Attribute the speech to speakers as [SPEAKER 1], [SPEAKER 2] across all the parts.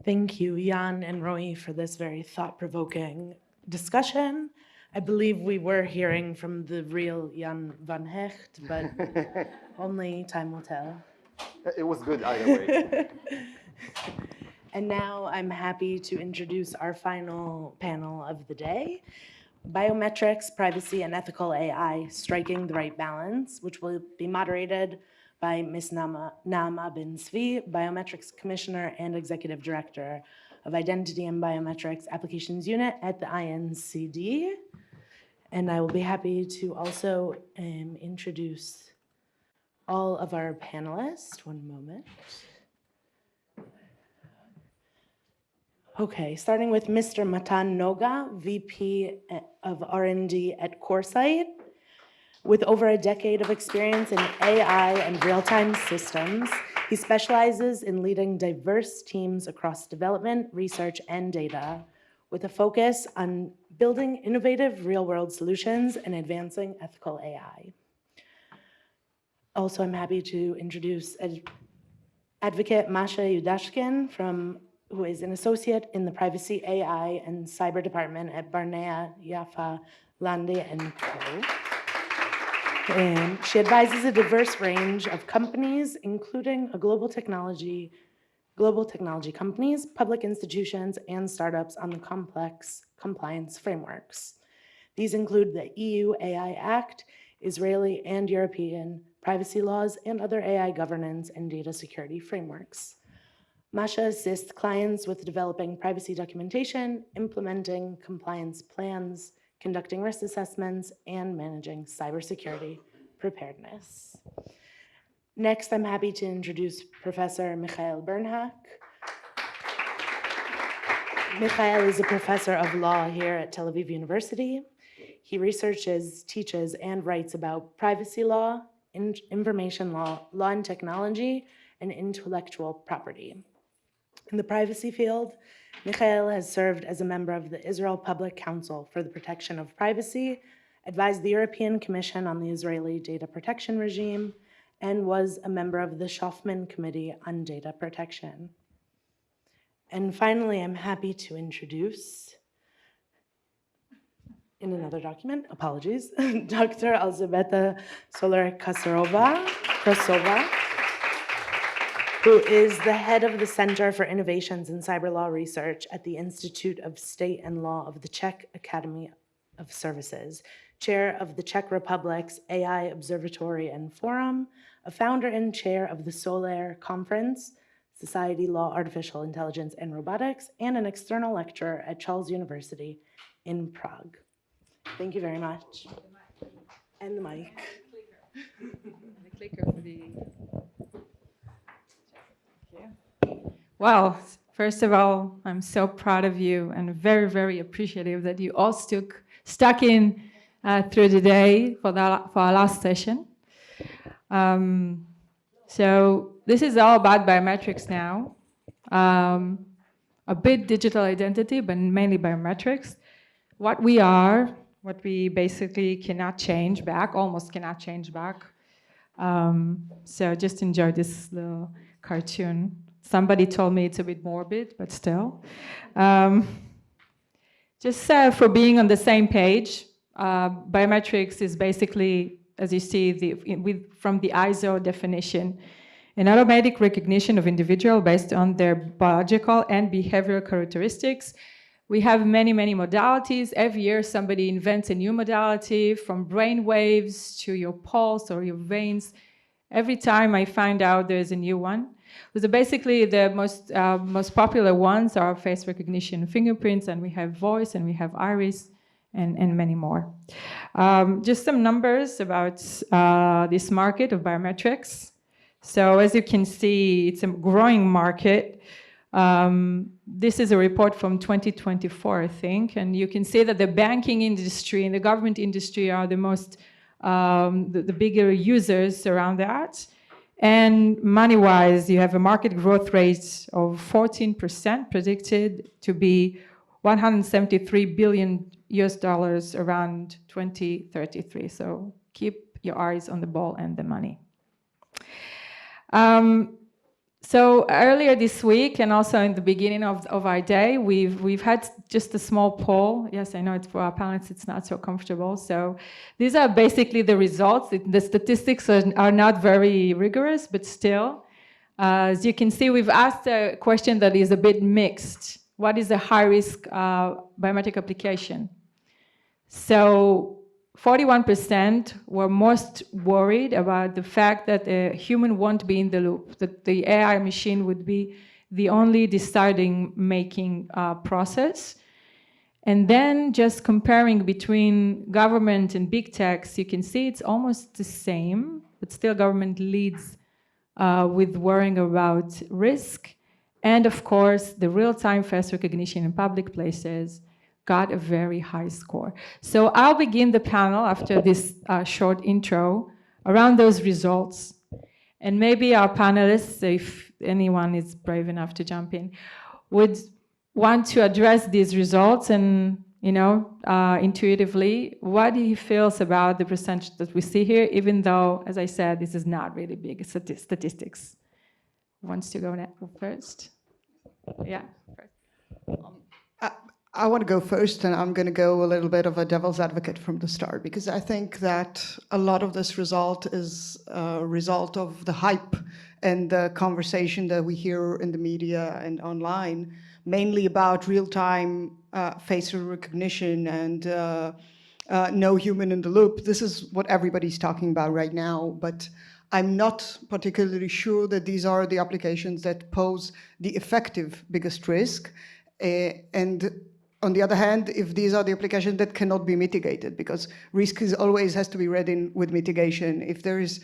[SPEAKER 1] Thank you, Jan and Roy, for this very thought-provoking discussion. I believe we were hearing from the real Jan van Hecht, but only time will tell.
[SPEAKER 2] It was good either way.
[SPEAKER 1] And now I'm happy to introduce our final panel of the day, Biometrics, Privacy, and Ethical AI, Striking the Right Balance, which will be moderated by Ms. Naama bin Zvi, Biometrics Commissioner and Executive Director of Identity and Biometrics Applications Unit at the INCD. And I will be happy to also introduce all of our panelists. One moment. Okay, starting with Mr. Matan Noga, VP of R&D at Corsight. With over a decade of experience in AI and real-time systems, he specializes in leading diverse teams across development, research, and data, with a focus on building innovative real-world solutions and advancing ethical AI. Also, I'm happy to introduce Advocate Masha Yudashkin, who is an associate in the Privacy, AI, and Cyber Department at Barnea, Jaffa, Lande, and Co. And she advises a diverse range of companies, including global technology companies, public institutions, and startups on the complex compliance frameworks. These include the EU AI Act, Israeli and European privacy laws, and other AI governance and data security frameworks. Masha assists clients with developing privacy documentation, implementing compliance plans, conducting risk assessments, and managing cybersecurity preparedness. Next, I'm happy to introduce Professor Michael Birnhack. Michael is a professor of law here at Tel Aviv University. He researches, teaches, and writes about privacy law, information law, law and technology, and intellectual property. In the privacy field, Michael has served as a member of the Israel Public Council for the Protection of Privacy, advised the European Commission on the Israeli data protection regime, and was a member of the Shofman Committee on Data Protection. And finally, I'm happy to introduce, in another document, apologies, Dr. Alžběta Soler-Krausová, who is the head of the Center for Innovations in Cyber Law Research at the Institute of State and Law of the Czech Academy of Services, chair of the Czech Republic's AI Observatory and Forum, a founder and chair of the Soler Conference, Society Law, Artificial Intelligence, and Robotics, and an external lecturer at Charles University in Prague. Thank you very much. And the mic.
[SPEAKER 3] The clicker for the... Well, first of all, I'm so proud of you and very, very appreciative that you all stuck in through the day for our last session. So this is all about biometrics now. A bit digital identity, but mainly biometrics. What we are, what we basically cannot change back, almost cannot change back. So just enjoy this little cartoon. Somebody told me it's a bit morbid, but still. Just for being on the same page, biometrics is basically, as you see, from the ISO definition, an automatic recognition of individual based on their biological and behavioral characteristics. We have many, many modalities. Every year, somebody invents a new modality, from brain waves to your pulse or your veins. Every time I find out there's a new one. So basically, the most popular ones are face recognition, fingerprints, and we have voice, and we have iris, and many more. Just some numbers about this market of biometrics. So as you can see, it's a growing market. This is a report from 2024, I think, and you can see that the banking industry and the government industry are the most, the bigger users around that. And money-wise, you have a market growth rate of 14%, predicted to be $173 billion around 2033. So keep your eyes on the ball and the money. So earlier this week, and also in the beginning of our day, we've had just a small poll. Yes, I know it's for our panelists, it's not so comfortable. So these are basically the results. The statistics are not very rigorous, but still. As you can see, we've asked a question that is a bit mixed. What is a high-risk biometric application? So 41% were most worried about the fact that a human won't be in the loop, that the AI machine would be the only deciding-making process. And then just comparing between government and big techs, you can see it's almost the same, but still government leads with worrying about risk. And of course, the real-time face recognition in public places got a very high score. So I'll begin the panel after this short intro around those results. And maybe our panelists, if anyone is brave enough to jump in, would want to address these results and, you know, intuitively, what he feels about the percentage that we see here, even though, as I said, this is not really big statistics. Who wants to go first? Yeah.
[SPEAKER 4] I want to go first, and I'm going to go a little bit of a devil's advocate from the start, because I think that a lot of this result is a result of the hype and the conversation that we hear in the media and online, mainly about real-time facial recognition and no human in the loop. This is what everybody's talking about right now, but I'm not particularly sure that these are the applications that pose the effective biggest risk. And on the other hand, if these are the applications that cannot be mitigated, because risk always has to be read in with mitigation. If there is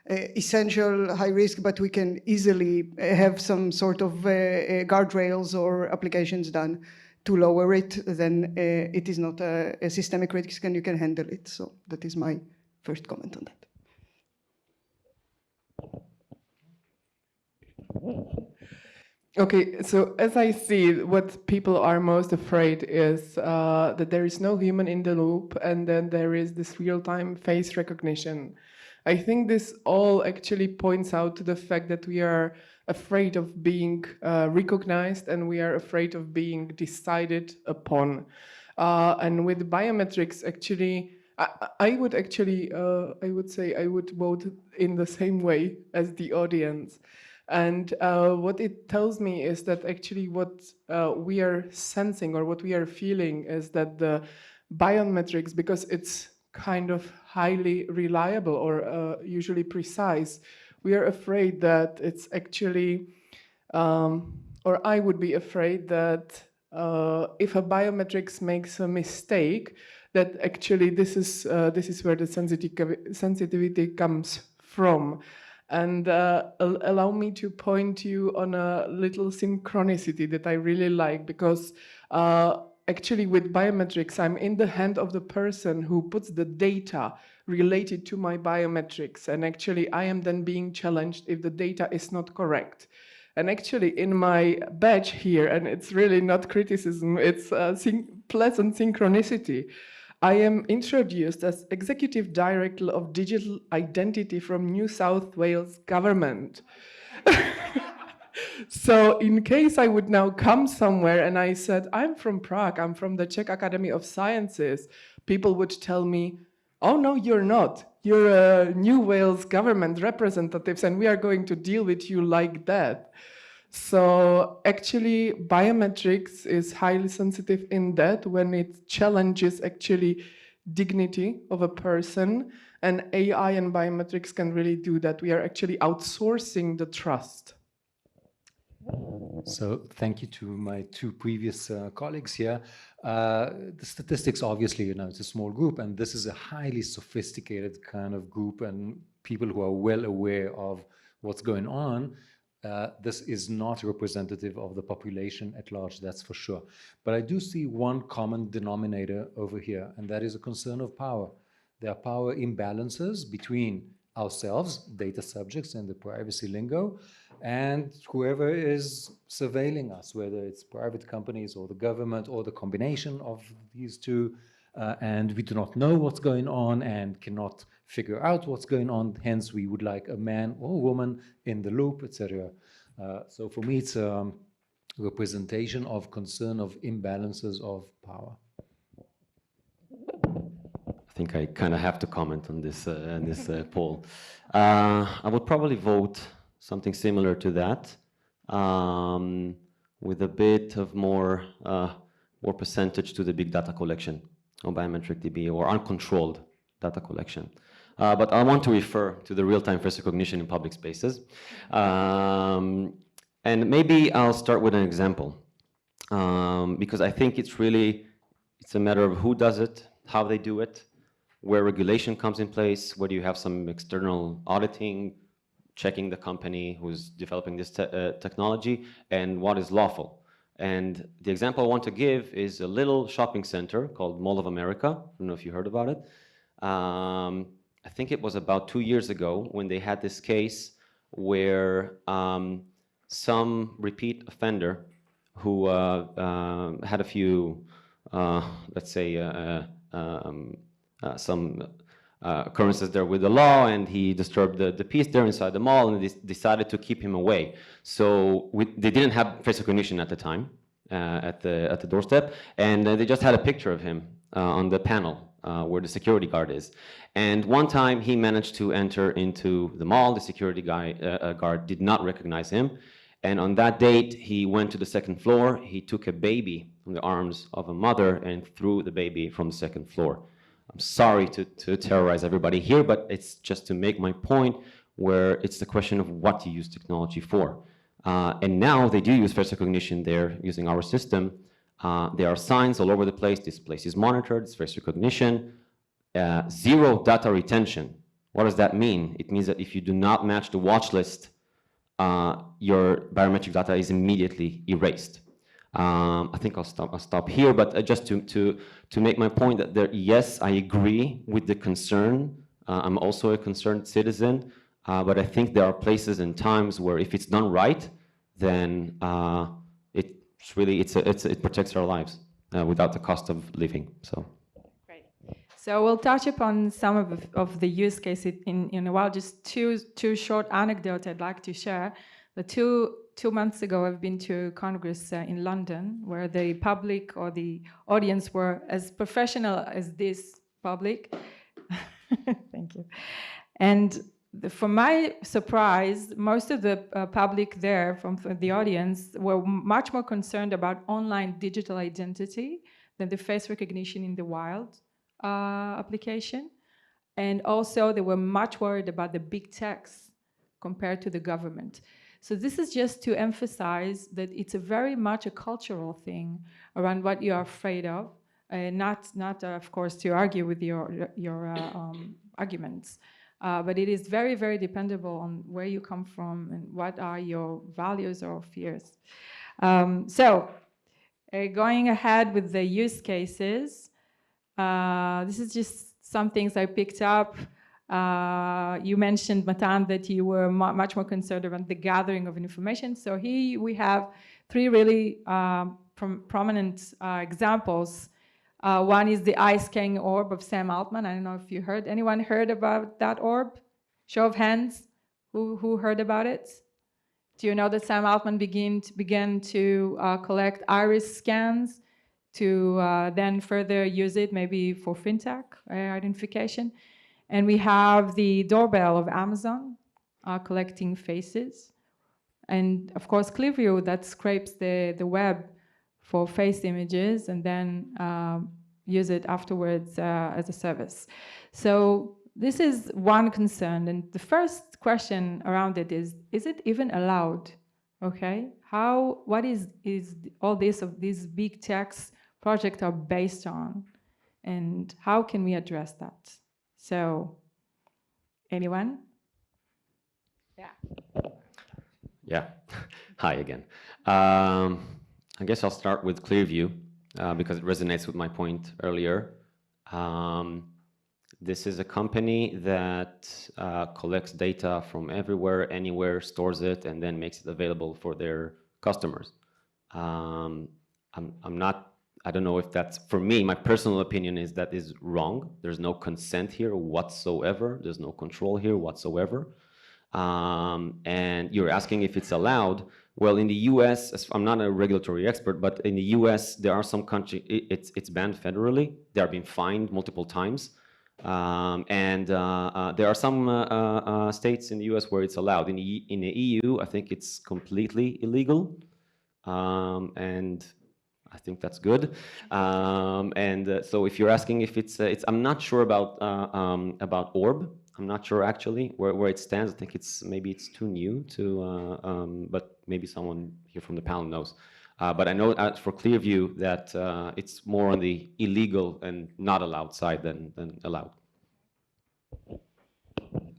[SPEAKER 4] essential high risk, but we can easily have some sort of guardrails or applications done to lower it, then it is not a systemic risk and you can handle it. So that is my first comment on that.
[SPEAKER 5] Okay, so as I see, what people are most afraid is that there is no human in the loop, and then there is this real-time face recognition. I think this all actually points out to the fact that we are afraid of being recognized, and we are afraid of being decided upon. And with biometrics, actually, I would say I would vote in the same way as the audience. And what it tells me is that actually what we are sensing or what we are feeling is that the biometrics, because it's kind of highly reliable or usually precise, we are afraid that it's actually, or I would be afraid that if a biometrics makes a mistake, that actually this is where the sensitivity comes from. And allow me to point you on a little synchronicity that I really like, because actually with biometrics, I'm in the hand of the person who puts the data related to my biometrics. And actually, I am then being challenged if the data is not correct. And actually, in my badge here, and it's really not criticism, it's pleasant synchronicity, I am introduced as Executive Director of Digital Identity from New South Wales Government. So in case I would now come somewhere and I said, I'm from Prague, I'm from the Czech Academy of Sciences, people would tell me, oh no, you're not. You're a New Wales government representatives and we are going to deal with you like that. So actually, biometrics is highly sensitive in that when it challenges actually dignity of a person, and AI and biometrics can really do that. We are actually outsourcing the trust.
[SPEAKER 6] So thank you to my two previous colleagues here. The statistics, obviously, it's a small group, and this is a highly sophisticated kind of group and people who are well aware of what's going on. This is not representative of the population at large, that's for sure. But I do see one common denominator over here, and that is a concern of power. There are power imbalances between ourselves, data subjects and the privacy lingo, and whoever is surveilling us, whether it's private companies or the government or the combination of these two, and we do not know what's going on and cannot figure out what's going on. Hence, we would like a man or a woman in the loop, etc. So for me, it's a representation of concern of imbalances of power.
[SPEAKER 7] I think I kind of have to comment on this poll. I would probably vote something similar to that, with a bit of more percentage to the big data collection on biometric DB or uncontrolled data collection. But I want to refer to the real-time face recognition in public spaces. And maybe I'll start with an example, because I think it's a matter of who does it, how they do it, where regulation comes in place, whether you have some external auditing, checking the company who's developing this technology, and what is lawful. And the example I want to give is a little shopping center called Mall of America. I don't know if you heard about it. I think it was about 2 years ago when they had this case where some repeat offender who had a few, let's say, some occurrences there with the law, and he disturbed the peace there inside the mall, and they decided to keep him away. So they didn't have face recognition at the time at the doorstep, and they just had a picture of him on the panel where the security guard is. And one time he managed to enter into the mall. The security guard did not recognize him, and on that date he went to the second floor. He took a baby from the arms of a mother and threw the baby from the second floor. I'm sorry to terrorize everybody here, but it's just to make my point where it's the question of what you use technology for. And now they do use face recognition there using our system. There are signs all over the place. This place is monitored, it's face recognition. Zero data retention. What does that mean? It means that if you do not match the watch list, your biometric data is immediately erased. I think I'll stop here, but just to make my point that yes, I agree with the concern. I'm also a concerned citizen, but I think there are places and times where if it's done right, then it protects our lives without the cost of living. So.
[SPEAKER 3] Great. So we'll touch upon some of the use cases in a while. Just two short anecdotes I'd like to share. The two months ago, I've been to a Congress in London, where the public or the audience were as professional as this public. Thank you. And for my surprise, most of the public there from the audience were much more concerned about online digital identity than the face recognition in the wild application. And also, they were much worried about the big techs compared to the government. So this is just to emphasize that it's a very much a cultural thing around what you are afraid of, not of course, to argue with your arguments, but it is very, very dependable on where you come from and what are your values or fears. Going ahead with the use cases, this is just some things I picked up. You mentioned, Matan, that you were much more concerned about the gathering of information. So here we have three really prominent examples. One is the eye-scanning orb of Sam Altman. I don't know if you heard. Anyone heard about that orb? Show of hands. Who heard about it? Do you know that Sam Altman began to collect iris scans to then further use it maybe for Fintech identification? And we have the doorbell of Amazon collecting faces. And of course, Clearview that scrapes the web for face images and then use it afterwards as a service. So this is one concern. And the first question around it is it even allowed? Okay, what is all this of these big techs projects are based on? And how can we address that? So, anyone? Yeah.
[SPEAKER 7] Yeah. Hi again. I guess I'll start with Clearview because it resonates with my point earlier. This is a company that collects data from everywhere, anywhere, stores it, and then makes it available for their customers. I don't know if that's, for me, my personal opinion is that is wrong. There's no consent here whatsoever. There's no control here whatsoever. And you're asking if it's allowed. Well, in the US, I'm not a regulatory expert, but in the US, there are some countries, it's banned federally. They are being fined multiple times. There are some states in the US where it's allowed. In the EU, I think it's completely illegal. And I think that's good. So if you're asking if it's I'm not sure about Orb. I'm not sure actually where it stands. I think maybe it's too new to, but maybe someone here from the panel knows. But I know for Clearview that it's more on the illegal and not allowed side than allowed.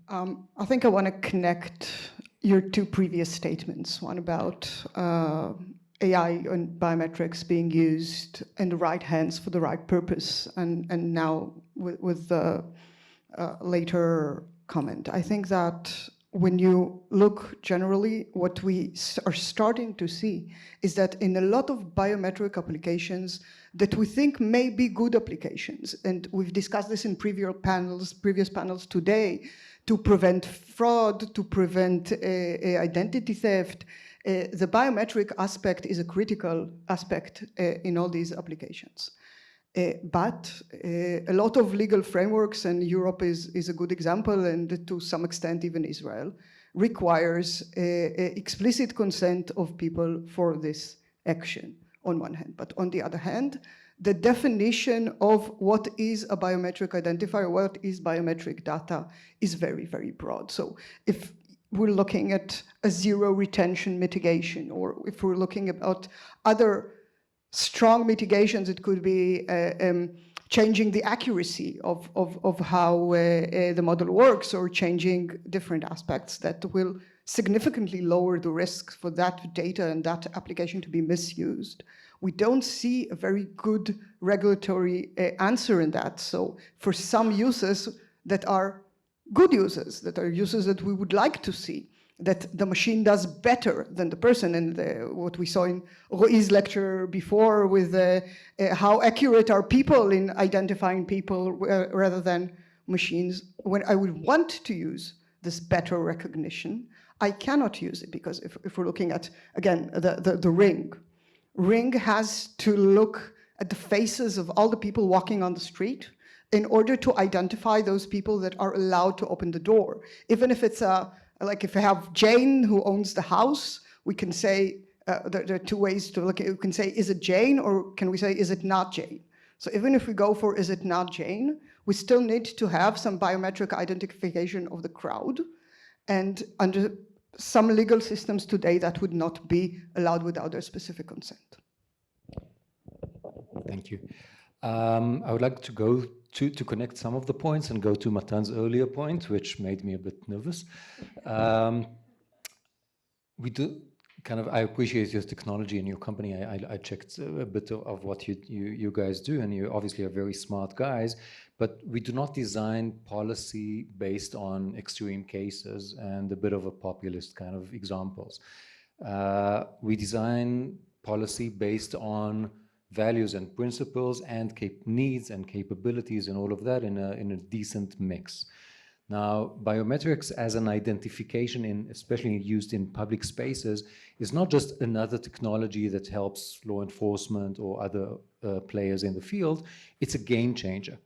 [SPEAKER 4] I think I want to connect your two previous statements, one about AI and biometrics being used in the right hands for the right purpose, and now with the later comment. I think that when you look generally, what we are starting to see is that in a lot of biometric applications that we think may be good applications, and we've discussed this in previous panels today, to prevent fraud, to prevent identity theft, the biometric aspect is a critical aspect in all these applications. But a lot of legal frameworks, and Europe is a good example, and to some extent even Israel, requires explicit consent of people for this action on one hand. But on the other hand, the definition of what is a biometric identifier, what is biometric data, is very, very broad. So if we're looking at a zero retention mitigation, or if we're looking about other strong mitigations, it could be changing the accuracy of how the model works, or changing different aspects that will significantly lower the risk for that data and that application to be misused. We don't see a very good regulatory answer in that. So for some uses that are good uses, that are uses that we would like to see, that the machine does better than the person, and what we saw in Roi's lecture before with how accurate are people in identifying people rather than machines. When I would want to use this better recognition, I cannot use it, because if we're looking at, again, the ring has to look at the faces of all the people walking on the street in order to identify those people that are allowed to open the door. Even if it's like if I have Jane who owns the house, we can say, there are two ways to look at it. We can say, is it Jane, or can we say, is it not Jane? So even if we go for, is it not Jane, we still need to have some biometric identification of the crowd. And under some legal systems today, that would not be allowed without their specific consent.
[SPEAKER 6] Thank you. I would like to go to connect some of the points and go to Matan's earlier point, which made me a bit nervous. I appreciate your technology and your company. I checked a bit of what you guys do, and you obviously are very smart guys, but we do not design policy based on extreme cases and a bit of a populist kind of examples. We design policy based on values and principles and needs and capabilities and all of that in a decent mix. Now, biometrics as an identification, especially used in public spaces, is not just another technology that helps law enforcement or other players in the field. It's a game changer.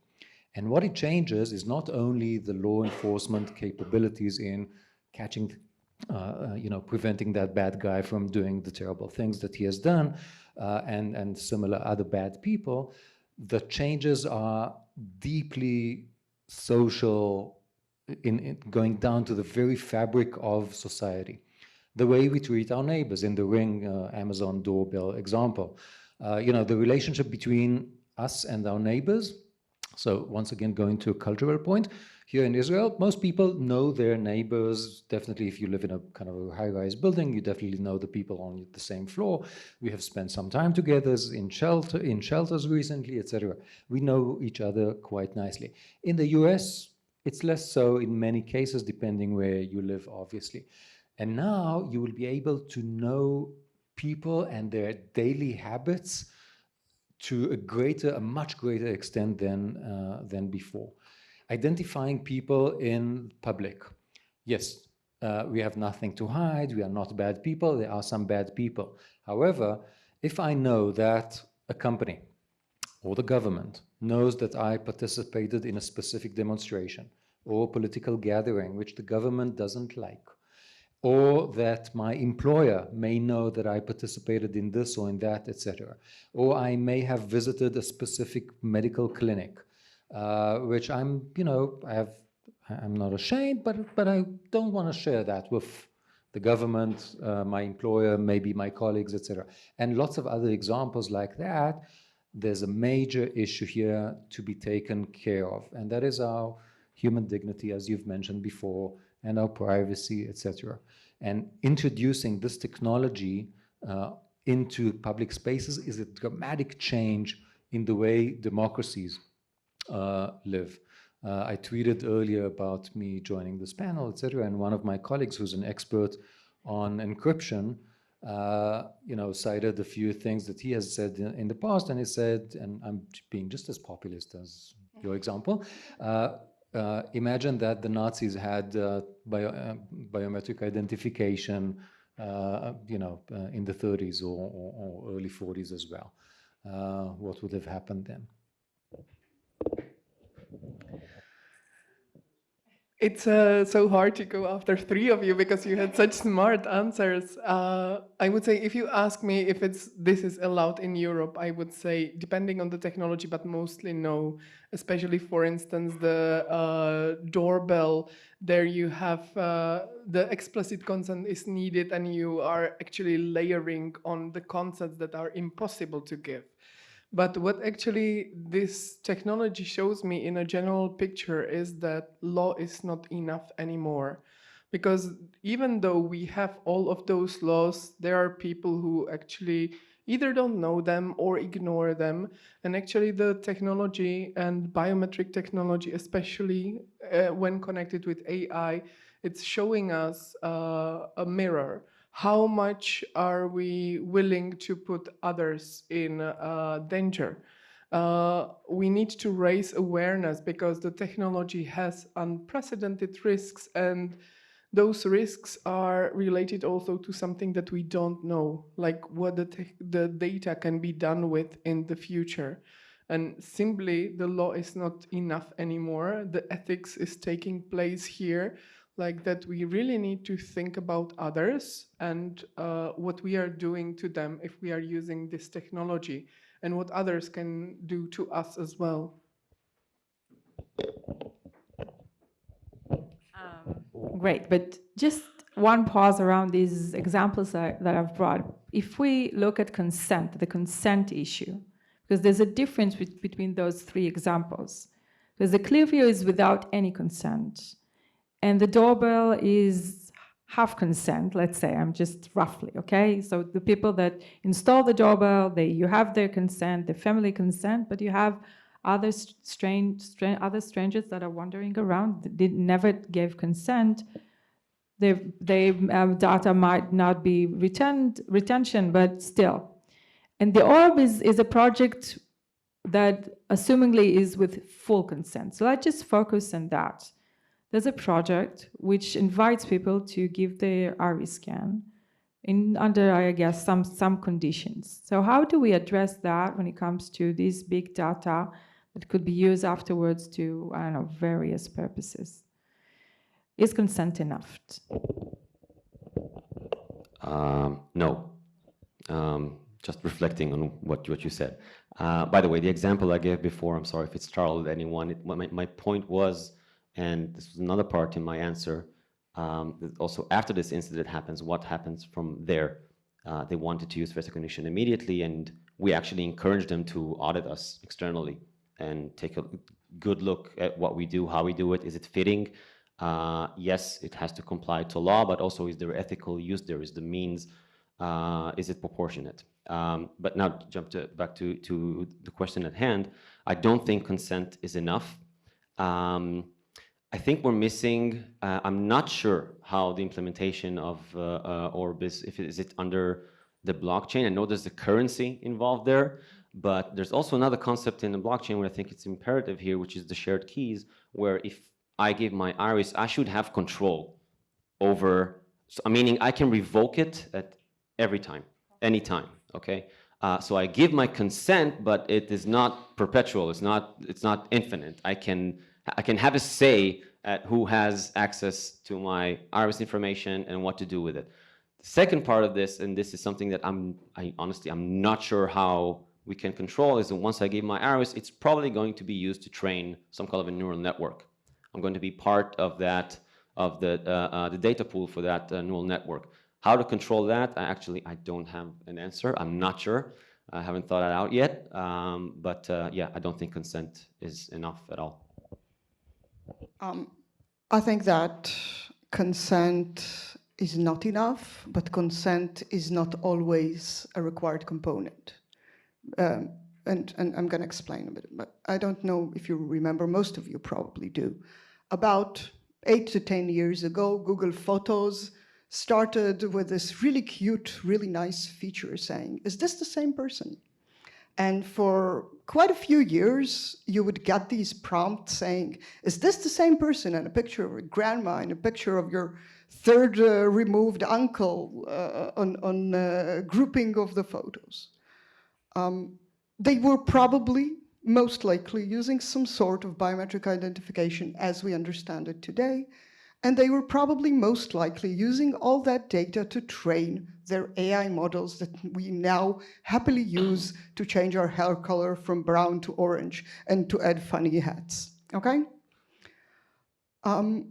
[SPEAKER 6] And what it changes is not only the law enforcement capabilities in catching, preventing that bad guy from doing the terrible things that he has done, and similar other bad people. The changes are deeply social, in going down to the very fabric of society. The way we treat our neighbors in the Ring Amazon doorbell example. The relationship between us and our neighbors. So once again, going to a cultural point, here in Israel, most people know their neighbors. Definitely, if you live in a kind of a high-rise building, you definitely know the people on the same floor. We have spent some time together in shelters recently, etc. We know each other quite nicely. In the US, it's less so in many cases, depending where you live, obviously. And now you will be able to know people and their daily habits to a much greater extent than before. Identifying people in public. Yes, we have nothing to hide, we are not bad people, there are some bad people. However, if I know that a company or the government knows that I participated in a specific demonstration or political gathering which the government doesn't like, or that my employer may know that I participated in this or in that, etc., or I may have visited a specific medical clinic, which I'm not ashamed, but I don't want to share that with the government, my employer, maybe my colleagues, etc. And lots of other examples like that. There's a major issue here to be taken care of, and that is our human dignity, as you've mentioned before, and our privacy, etc. And introducing this technology into public spaces is a dramatic change in the way democracies live. I tweeted earlier about me joining this panel, etc., and one of my colleagues who's an expert on encryption cited a few things that he has said in the past, and he said, and I'm being just as populist as your example, imagine that the Nazis had biometric identification, in the 30s or early 40s as well. What would have happened then?
[SPEAKER 5] It's so hard to go after three of you because you had such smart answers. I would say, if you ask me if this is allowed in Europe, I would say depending on the technology, but mostly no. Especially, for instance, the doorbell. There you have the explicit consent is needed, and you are actually layering on the consents that are impossible to give. But what actually this technology shows me in a general picture is that law is not enough anymore. Because even though we have all of those laws, there are people who actually either don't know them or ignore them. And actually the technology and biometric technology, especially when connected with AI, it's showing us a mirror. How much are we willing to put others in danger? We need to raise awareness because the technology has unprecedented risks, and those risks are related also to something that we don't know, like what the data can be done with in the future. And simply the law is not enough anymore. The ethics is taking place here. Like that we really need to think about others and what we are doing to them if we are using this technology, and what others can do to us as well.
[SPEAKER 3] Great, but just one pause around these examples that I've brought. If we look at consent, the consent issue, because there's a difference between those three examples. Because the Clearview is without any consent. And the doorbell is half consent, let's say, I'm just roughly, okay? So the people that install the doorbell, you have their consent, their family consent, but you have other strangers that are wandering around, that never gave consent. Their data might not be retention, but still. And the orb is a project that assumingly is with full consent. So let's just focus on that. There's a project which invites people to give their iris scan under, I guess, some conditions. So how do we address that when it comes to these big data that could be used afterwards to, I don't know, various purposes? Is consent enough?
[SPEAKER 7] No. Just reflecting on what you said. By the way, the example I gave before, I'm sorry if it startled anyone. My point was, and this was another part in my answer, also after this incident happens, what happens from there? They wanted to use face recognition immediately, and we actually encouraged them to audit us externally and take a good look at what we do, how we do it. Is it fitting? Yes, it has to comply to law, but also is there ethical use? There is the means. Is it proportionate? But now back to the question at hand. I don't think consent is enough. I think we're missing, I'm not sure how the implementation of Orb is it under the blockchain. I know there's a currency involved there, but there's also another concept in the blockchain where I think it's imperative here, which is the shared keys, where if I give my iris, I should have control over, so, meaning I can revoke it at every time, anytime, okay? So I give my consent, but it is not perpetual, it's not infinite. I can have a say at who has access to my iris information and what to do with it. The second part of this, and this is something that I honestly, I'm not sure how we can control, is that once I give my iris, it's probably going to be used to train some kind of a neural network. I'm going to be part of that, of the data pool for that neural network. How to control that, I don't have an answer. I'm not sure. I haven't thought it out yet. But yeah, I don't think consent is enough at all.
[SPEAKER 4] I think that consent is not enough, but consent is not always a required component. And I'm going to explain a bit, but I don't know if you remember, most of you probably do. About 8 to 10 years ago, Google Photos started with this really cute, really nice feature saying, is this the same person? And for quite a few years, you would get these prompts saying, is this the same person? And a picture of your grandma and a picture of your third removed uncle on grouping of the photos. They were probably, most likely, using some sort of biometric identification as we understand it today. And they were probably most likely using all that data to train their AI models that we now happily use to change our hair color from brown to orange and to add funny hats, okay? All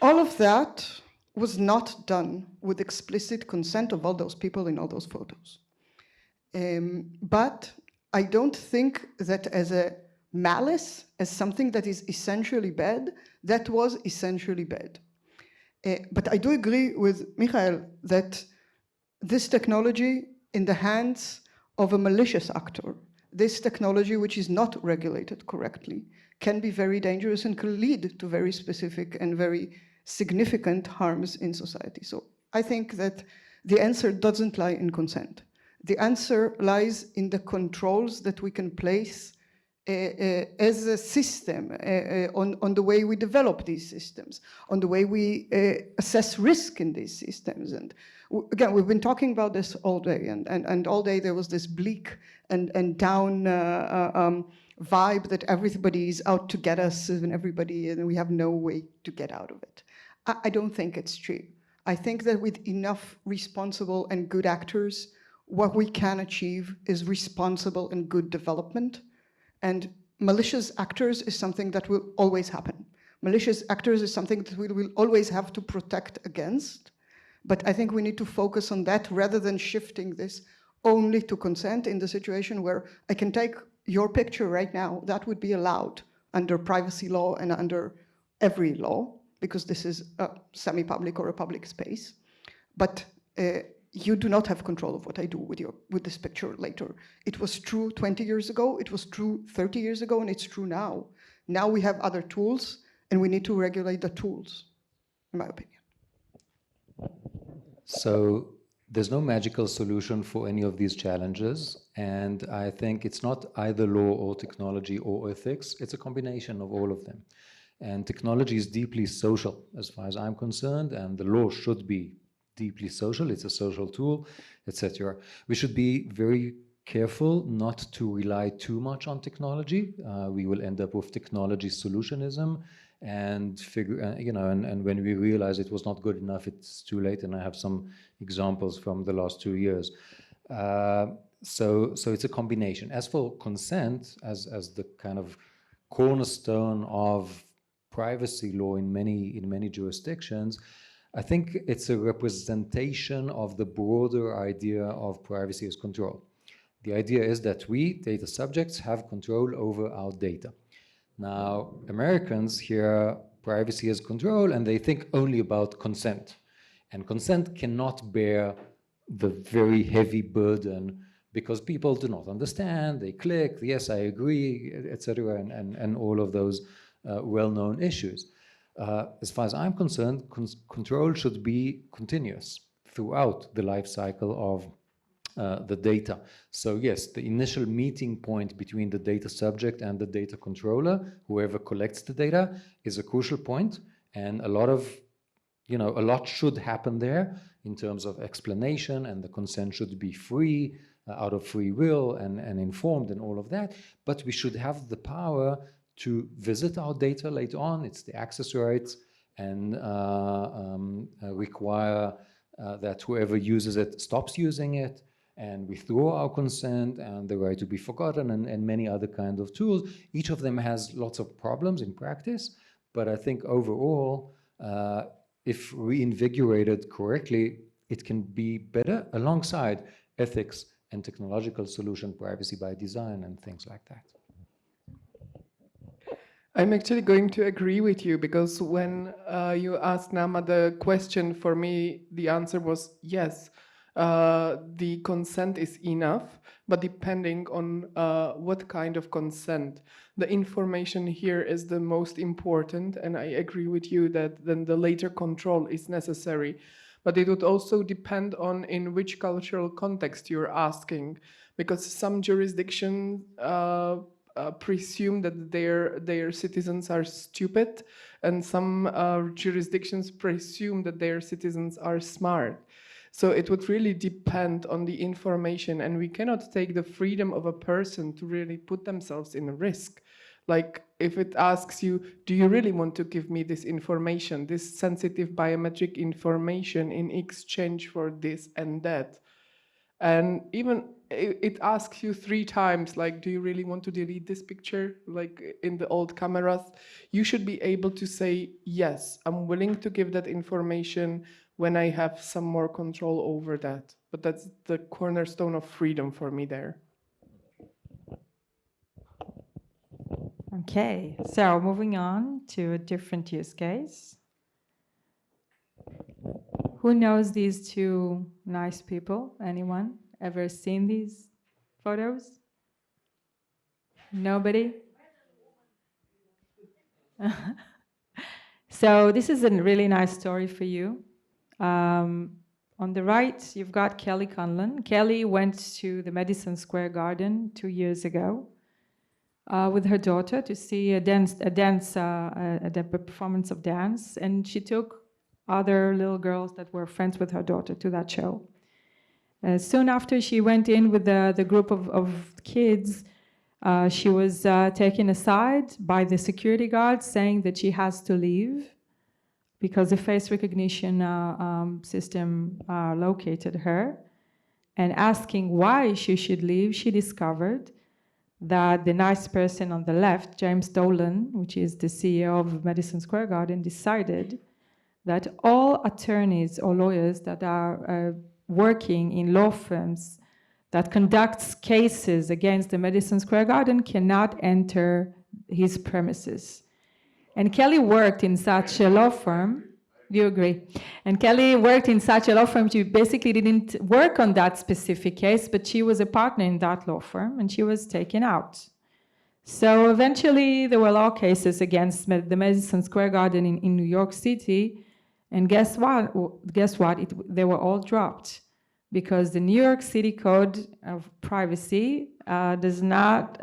[SPEAKER 4] of that was not done with explicit consent of all those people in all those photos. But I don't think that as a malice, as something that is essentially bad, that was essentially bad. But I do agree with Michael that this technology in the hands of a malicious actor, this technology which is not regulated correctly, can be very dangerous and can lead to very specific and very significant harms in society. So I think that the answer doesn't lie in consent. The answer lies in the controls that we can place as a system on the way we develop these systems, on the way we assess risk in these systems. And again, we've been talking about this all day, and all day there was this bleak and down vibe that everybody is out to get us and we have no way to get out of it. I don't think it's true. I think that with enough responsible and good actors, what we can achieve is responsible and good development. And malicious actors is something that will always happen. Malicious actors is something that we will always have to protect against. But I think we need to focus on that rather than shifting this only to consent in the situation where I can take your picture right now. That would be allowed under privacy law and under every law, because this is a semi-public or a public space. But you do not have control of what I do with this picture later. It was true 20 years ago, it was true 30 years ago, and it's true now. Now we have other tools, and we need to regulate the tools, in my opinion.
[SPEAKER 6] So there's no magical solution for any of these challenges, and I think it's not either law or technology or ethics, it's a combination of all of them. And technology is deeply social, as far as I'm concerned, and the law should be deeply social. It's a social tool, etc. We should be very careful not to rely too much on technology. We will end up with technology solutionism and figure, and when we realize it was not good enough, it's too late. And I have some examples from the last 2 years. So it's a combination. As for consent, as the kind of cornerstone of privacy law in many jurisdictions, I think it's a representation of the broader idea of privacy as control. The idea is that we, data subjects, have control over our data. Now, Americans hear privacy as control and they think only about consent. And consent cannot bear the very heavy burden because people do not understand, they click, yes, I agree, etc., and all of those well-known issues. As far as I'm concerned, control should be continuous throughout the life cycle of the data. So yes, the initial meeting point between the data subject and the data controller, whoever collects the data, is a crucial point, and a lot of you know, a lot should happen there in terms of explanation, and the consent should be free, out of free will and informed and all of that. But we should have the power to visit our data later on. It's the access rights, and require that whoever uses it stops using it, and withdraw our consent, and the right to be forgotten, and many other kinds of tools. Each of them has lots of problems in practice, but I think overall, if reinvigorated correctly, it can be better alongside ethics and technological solution, privacy by design, and things like that.
[SPEAKER 5] I'm actually going to agree with you, because when you asked Naama the question, for me, the answer was yes. The consent is enough, but depending on what kind of consent. The information here is the most important, and I agree with you that then the later control is necessary. But it would also depend on in which cultural context you're asking, because some jurisdictions presume that their citizens are stupid, and some jurisdictions presume that their citizens are smart. So it would really depend on the information, and we cannot take the freedom of a person to really put themselves in a risk. Like if it asks you, do you really want to give me this information, this sensitive biometric information in exchange for this and that? And even it asks you 3 times, like, do you really want to delete this picture, like in the old cameras? You should be able to say, yes, I'm willing to give that information when I have some more control over that. But that's the cornerstone of freedom for me there.
[SPEAKER 3] Okay, so moving on to a different use case. Who knows these two nice people? Anyone ever seen these photos? Nobody? So this is a really nice story for you. On the right, you've got Kelly Conlon. Kelly went to the Madison Square Garden 2 years ago with her daughter to see a performance of dance, and she took other little girls that were friends with her daughter to that show. Soon after she went in with the group of kids, she was taken aside by the security guards saying that she has to leave because the face recognition system located her. And asking why she should leave, she discovered that the nice person on the left, James Dolan, which is the CEO of Madison Square Garden, decided that all attorneys or lawyers that are working in law firms that conducts cases against the Madison Square Garden cannot enter his premises. And Kelly worked in such a law firm. Do you agree? And Kelly worked in such a law firm. She basically didn't work on that specific case, but she was a partner in that law firm, and she was taken out. So eventually there were law cases against the Madison Square Garden in New York City. And guess what? They were all dropped because the New York City Code of Privacy does not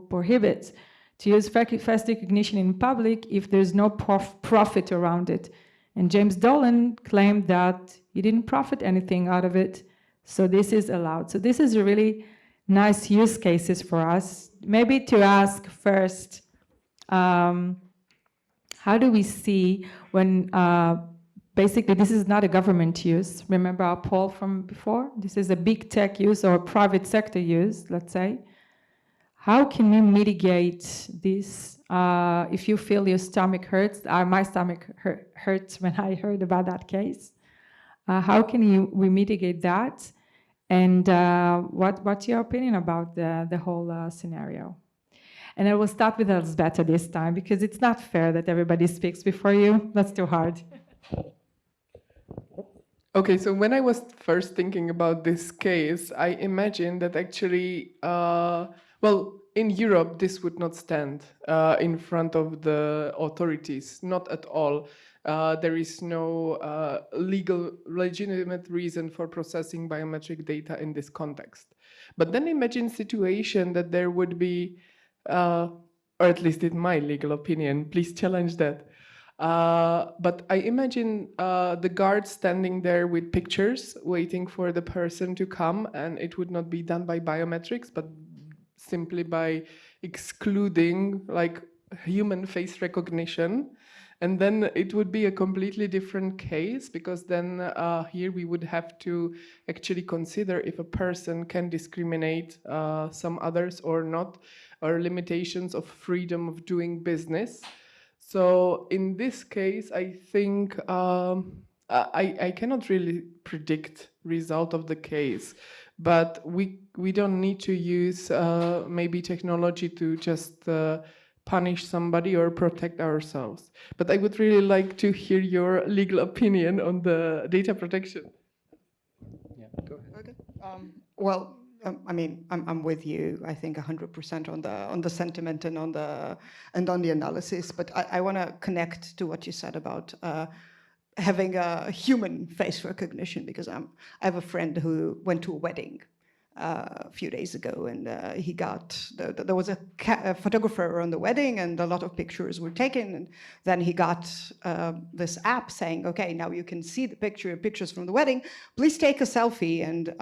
[SPEAKER 3] prohibit to use face recognition in public if there's no profit around it. And James Dolan claimed that he didn't profit anything out of it, so this is allowed. So this is a really nice use cases for us. Maybe to ask first, how do we see when, basically this is not a government use. Remember our poll from before? This is a big tech use or private sector use, let's say. How can we mitigate this? If you feel your stomach hurts, my stomach hurts when I heard about that case. How can we mitigate that? And what's your opinion about the whole scenario? And I will start with Alžběta this time, because it's not fair that everybody speaks before you. That's too hard.
[SPEAKER 5] Okay, so when I was first thinking about this case, I imagined that actually, well, in Europe, this would not stand in front of the authorities, not at all. There is no legitimate reason for processing biometric data in this context. But then imagine situation that there would be, or at least in my legal opinion, please challenge that, But I imagine the guard standing there with pictures, waiting for the person to come, and it would not be done by biometrics, but simply by excluding like human face recognition. And then it would be a completely different case, because then here we would have to actually consider if a person can discriminate some others or not, or limitations of freedom of doing business. So in this case, I think I cannot really predict result of the case, but we don't need to use maybe technology to just punish somebody or protect ourselves. But I would really like to hear your legal opinion on the data protection.
[SPEAKER 6] Yeah, go ahead.
[SPEAKER 4] Okay. Well, I mean, I'm with you. I think 100% on the sentiment and on the analysis. But I want to connect to what you said about having a human face recognition, because I have a friend who went to a wedding a few days ago, and he got there was a photographer on the wedding, and a lot of pictures were taken, and then he got this app saying, okay, now you can see the pictures from the wedding, please take a selfie, and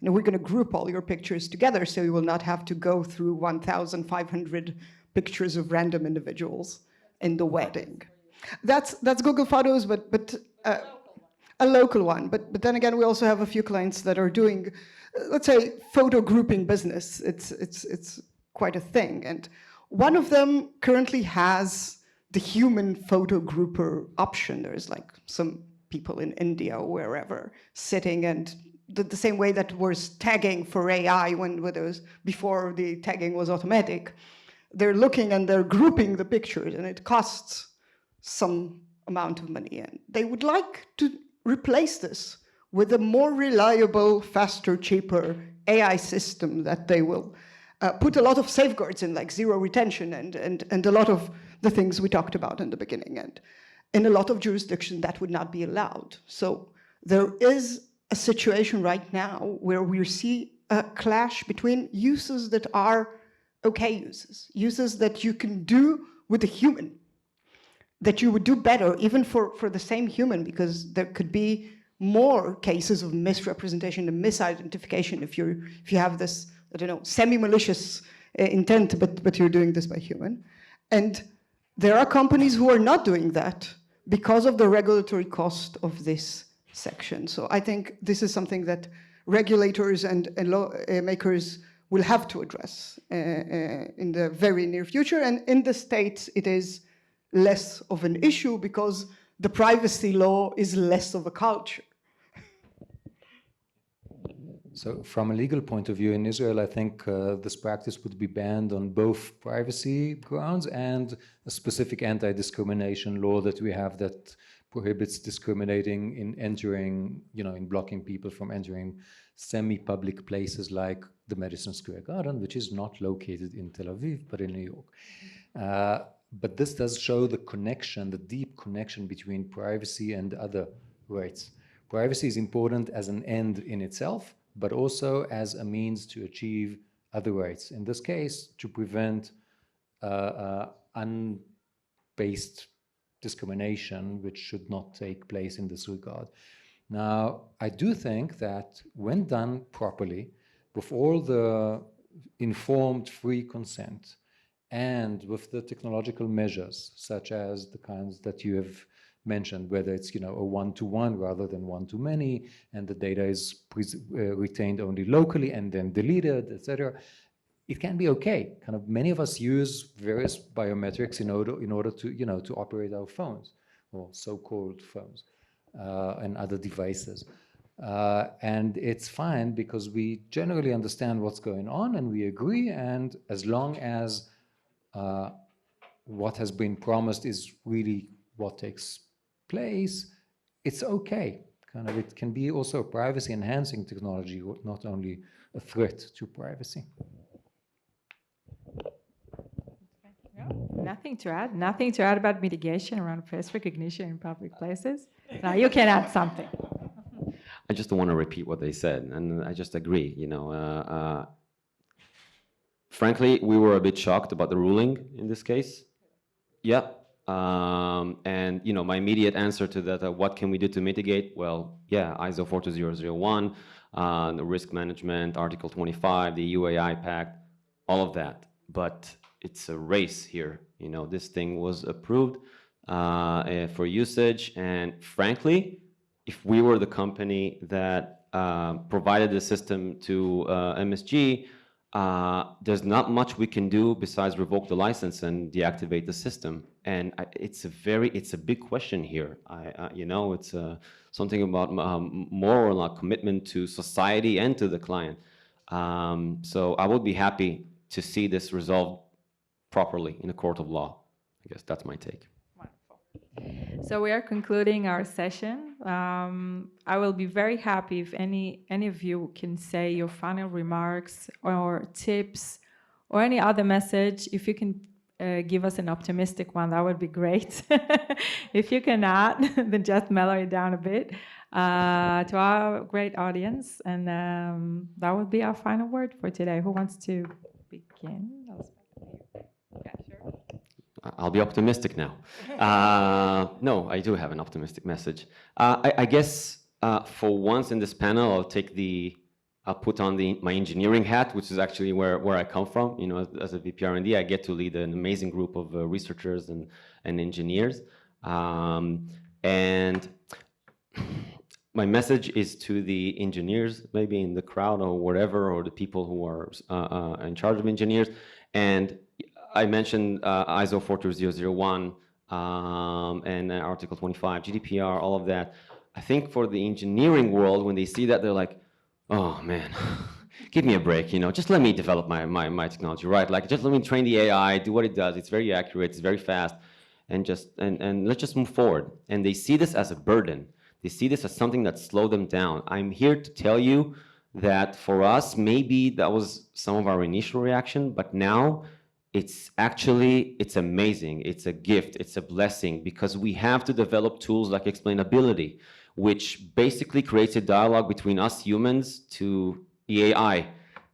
[SPEAKER 4] we're going to group all your pictures together, so you will not have to go through 1,500 pictures of random individuals in the wedding. That's Google Photos, but a local one. But then again, we also have a few clients that are doing, let's say, photo grouping business. It's quite a thing, and one of them currently has the human photo grouper option. There's like some people in India or wherever sitting, and the same way that was tagging for AI when it was before the tagging was automatic, they're looking and they're grouping the pictures, and it costs some amount of money, and they would like to replace this with a more reliable, faster, cheaper AI system that they will put a lot of safeguards in, like zero retention and a lot of the things we talked about in the beginning. And in a lot of jurisdictions, that would not be allowed. So there is a situation right now where we see a clash between uses that are okay uses that you can do with a human, that you would do better even for the same human, because there could be more cases of misrepresentation and misidentification if you have this, I don't know, semi-malicious intent, but you're doing this by human. And there are companies who are not doing that because of the regulatory cost of this section. So I think this is something that regulators and lawmakers will have to address in the very near future. And in the States, it is less of an issue because the privacy law is less of a culture.
[SPEAKER 6] So from a legal point of view in Israel, I think this practice would be banned on both privacy grounds and a specific anti-discrimination law that we have that prohibits discriminating in entering, in blocking people from entering semi-public places like the Madison Square Garden, which is not located in Tel Aviv, but in New York. But this does show the connection, the deep connection between privacy and other rights. Privacy is important as an end in itself, but also as a means to achieve other rights. In this case, to prevent unbased discrimination, which should not take place in this regard. Now, I do think that when done properly, with all the informed free consent, and with the technological measures, such as the kinds that you have mentioned, whether it's a one-to-one rather than one-to-many, and the data is retained only locally and then deleted, etc., it can be okay. Kind of many of us use various biometrics in order to to operate our phones, or so-called phones, and other devices. And it's fine because we generally understand what's going on and we agree, and as long as what has been promised is really what takes place, it's okay. Kind of, it can be also a privacy-enhancing technology, not only a threat to privacy.
[SPEAKER 3] Nothing to add. Nothing to add about mitigation around face recognition in public places. Now you can add something.
[SPEAKER 7] I just don't want to repeat what they said, and I just agree. Frankly, we were a bit shocked about the ruling in this case. Yeah, And my immediate answer to that, what can we do to mitigate? Well, yeah, ISO 42001, the risk management, Article 25, the UAI Pact, all of that. But it's a race here. This thing was approved for usage, and frankly, if we were the company that provided the system to MSG, there's not much we can do besides revoke the license and deactivate the system. And it's a big question here. It's something about moral commitment to society and to the client. So I would be happy to see this resolved properly in a court of law. I guess that's my take.
[SPEAKER 3] So we are concluding our session. I will be very happy if any of you can say your final remarks or tips or any other message. If you can give us an optimistic one, that would be great. If you cannot, then just mellow it down a bit to our great audience. And that would be our final word for today. Who wants to begin? Yeah, sure.
[SPEAKER 7] I'll be optimistic now. No, I do have an optimistic message. I guess for once in this panel, I'll put on my engineering hat, which is actually where I come from. As a VP R&D, I get to lead an amazing group of researchers and engineers. And my message is to the engineers, maybe in the crowd or whatever, or the people who are in charge of engineers. And I mentioned ISO 42001 and Article 25, GDPR, all of that. I think for the engineering world, when they see that, they're like, oh man, give me a break, just let me develop my technology, right? Like, just let me train the AI, do what it does. It's very accurate, it's very fast, and let's just move forward. And they see this as a burden. They see this as something that slowed them down. I'm here to tell you that for us, maybe that was some of our initial reaction, but now it's amazing. It's a gift, it's a blessing, because we have to develop tools like explainability, which basically creates a dialogue between us humans to the AI,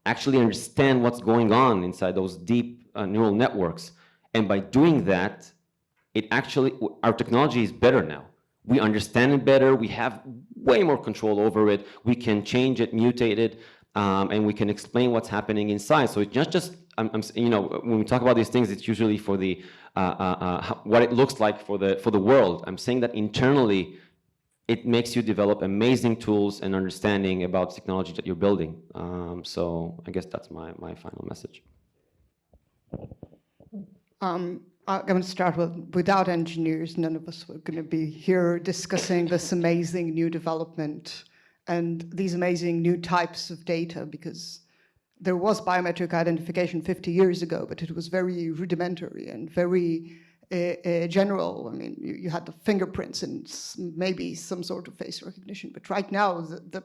[SPEAKER 7] actually understand what's going on inside those deep neural networks. And by doing that, our technology is better now. We understand it better, we have way more control over it, we can change it, mutate it, and we can explain what's happening inside. So it's not just, when we talk about these things, it's usually for the what it looks like for the world. I'm saying that internally, it makes you develop amazing tools and understanding about technology that you're building. So I guess that's my final message.
[SPEAKER 4] I'm going to start without engineers, none of us were going to be here discussing this amazing new development and these amazing new types of data, because there was biometric identification 50 years ago, but it was very rudimentary and very general. I mean, you had the fingerprints and maybe some sort of face recognition. But right now, the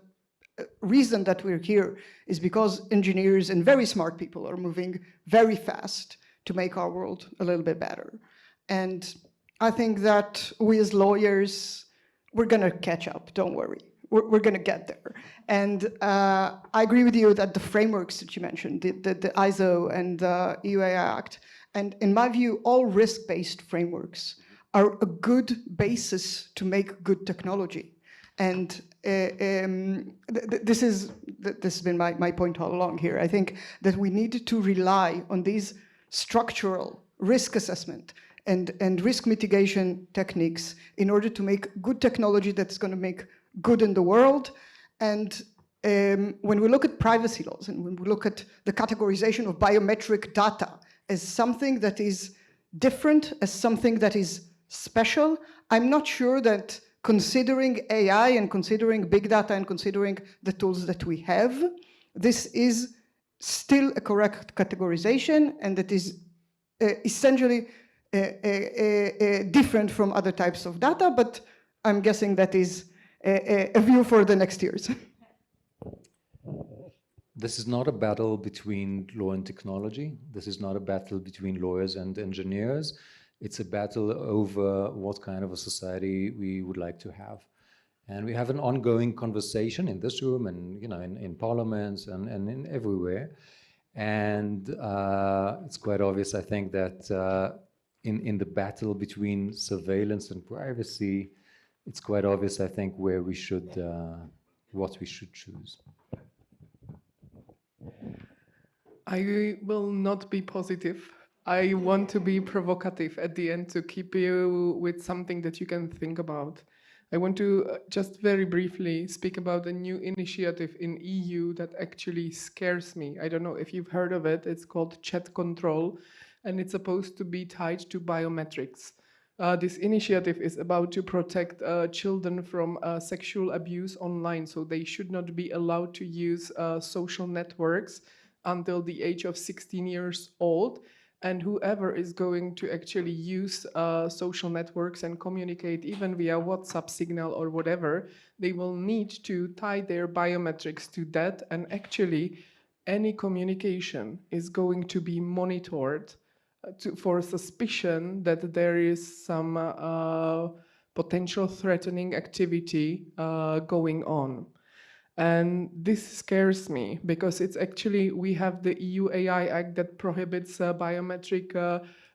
[SPEAKER 4] reason that we're here is because engineers and very smart people are moving very fast to make our world a little bit better. And I think that we as lawyers, we're going to catch up, don't worry. We're going to get there. And I agree with you that the frameworks that you mentioned, the ISO and the UAI Act, and in my view, all risk-based frameworks are a good basis to make good technology. And this has been my point all along here. I think that we need to rely on these structural risk assessment and risk mitigation techniques in order to make good technology that's going to make good in the world. And when we look at privacy laws and when we look at the categorization of biometric data as something that is different, as something that is special, I'm not sure that considering AI and considering big data and considering the tools that we have, this is still a correct categorization, and that is essentially different from other types of data, but I'm guessing that is a view for the next years.
[SPEAKER 6] This is not a battle between law and technology. This is not a battle between lawyers and engineers. It's a battle over what kind of a society we would like to have. And we have an ongoing conversation in this room and in parliaments and in everywhere. And it's quite obvious, I think, that in the battle between surveillance and privacy, it's quite obvious, I think, where we should, what we should choose.
[SPEAKER 5] I will not be positive. I want to be provocative at the end to keep you with something that you can think about. I want to just very briefly speak about a new initiative in EU that actually scares me. I don't know if you've heard of it. It's called Chat Control, and it's supposed to be tied to biometrics. This initiative is about to protect children from sexual abuse online, so they should not be allowed to use social networks until the age of 16 years old. And whoever is going to actually use social networks and communicate even via WhatsApp signal or whatever, they will need to tie their biometrics to that. And actually, any communication is going to be monitored for suspicion that there is some potential threatening activity going on. And this scares me because it's actually, we have the EU AI Act that prohibits biometric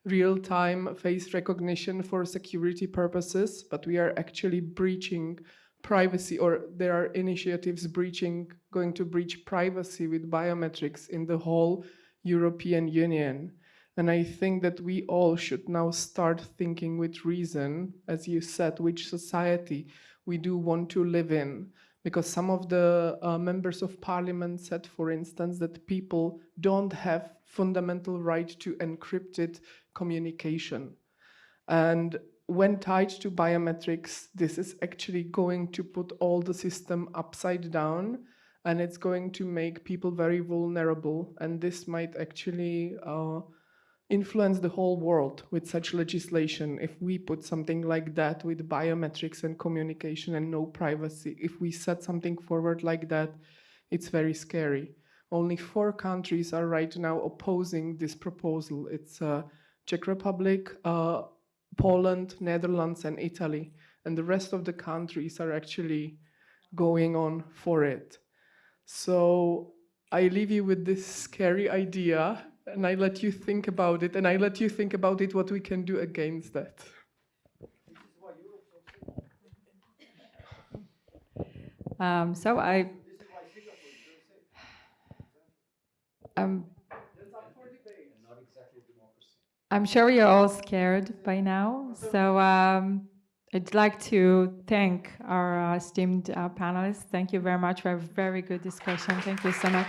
[SPEAKER 5] real-time face recognition for security purposes, but we are actually breaching privacy, or there are initiatives going to breach privacy with biometrics in the whole European Union. And I think that we all should now start thinking with reason, as you said, which society we do want to live in. Because some of the members of parliament said, for instance, that people don't have fundamental right to encrypted communication. And when tied to biometrics, this is actually going to put all the system upside down, and it's going to make people very vulnerable. And this might actually influence the whole world with such legislation. If we put something like that with biometrics and communication and no privacy, if we set something forward like that, it's very scary. Only 4 countries are right now opposing this proposal. It's Czech Republic, Poland, Netherlands, and Italy. And the rest of the countries are actually going on for it. So I leave you with this scary idea, and I let you think about it, and I let you think about it, what we can do against that.
[SPEAKER 3] I'm sure you're all scared by now. So I'd like to thank our esteemed panelists. Thank you very much for a very good discussion. Thank you so much.